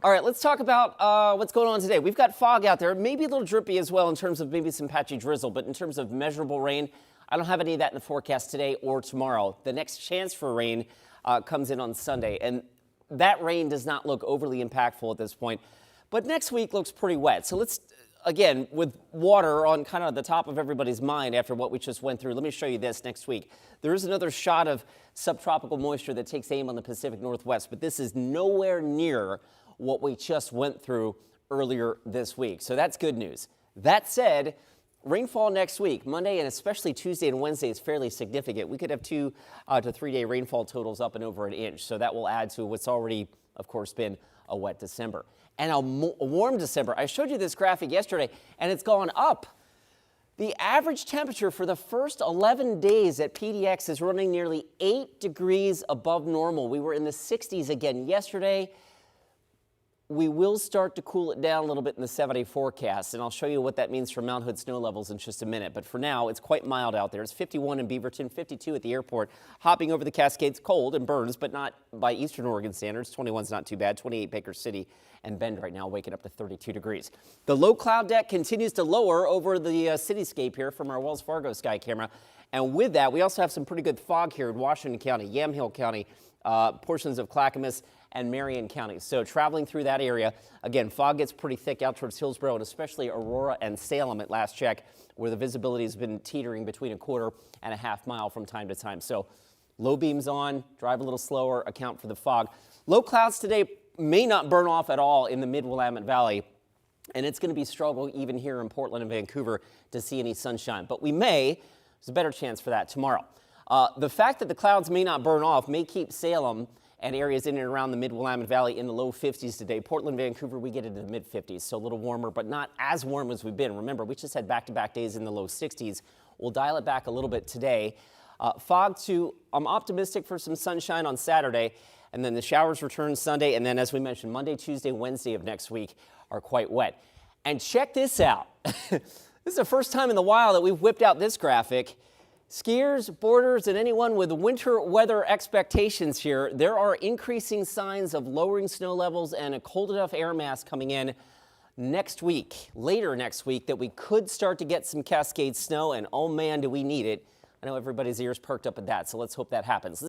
All right, let's talk about what's going on today. We've got fog out there, maybe a little drippy as well in terms of maybe some patchy drizzle, but in terms of measurable rain, I don't have any of that in the forecast today or tomorrow. The next chance for rain comes in on Sunday, and that rain does not look overly impactful at this point, but next week looks pretty wet. So let's, again, with water on kind of the top of everybody's mind after what we just went through, let me show you this next week. There is another shot of subtropical moisture that takes aim on the Pacific Northwest, but this is nowhere near what we just went through earlier this week. So that's good news. That said, rainfall next week, Monday and especially Tuesday and Wednesday, is fairly significant. We could have 2 to 3 day rainfall totals up and over an inch. So that will add to what's already, of course, been a wet December. And a warm December. I showed you this graphic yesterday, and it's gone up. The average temperature for the first 11 days at PDX is running nearly 8 degrees above normal. We were in the 60s again yesterday. We will start to cool it down a little bit in the 7-day forecast, and I'll show you what that means for Mount Hood snow levels in just a minute. But for now, it's quite mild out there. It's 51 in Beaverton, 52 at the airport. Hopping over the Cascades, cold and burns, but not by Eastern Oregon standards. 21's not too bad. 28 Baker City and Bend right now, waking up to 32 degrees. The low cloud deck continues to lower over the cityscape here from our Wells Fargo sky camera. And with that, we also have some pretty good fog here in Washington County, Yamhill County, portions of Clackamas and Marion County. So traveling through that area, again, fog gets pretty thick out towards Hillsborough and especially Aurora and Salem at last check, where the visibility has been teetering between 1/4 and 1/2 mile from time to time. So low beams on, drive a little slower, account for the fog. Low clouds today may not burn off at all in the mid-Willamette Valley, and it's going to be struggle even here in Portland and Vancouver to see any sunshine. But we may, there's a better chance for that tomorrow. The fact that the clouds may not burn off may keep Salem and areas in and around the mid-Willamette Valley in the low 50s today. Portland, Vancouver, we get into the mid-50s, so a little warmer, but not as warm as we've been. Remember, we just had back-to-back days in the low 60s. We'll dial it back a little bit today. Fog too, I'm optimistic for some sunshine on Saturday, and then the showers return Sunday, and then as we mentioned, Monday, Tuesday, Wednesday of next week are quite wet. And check this out. This is the first time in a while that we've whipped out this graphic. Skiers, boarders, and anyone with winter weather expectations here, there are increasing signs of lowering snow levels and a cold enough air mass coming in next week, later next week, that we could start to get some Cascade snow, and oh man, do we need it. I know everybody's ears perked up at that, so let's hope that happens.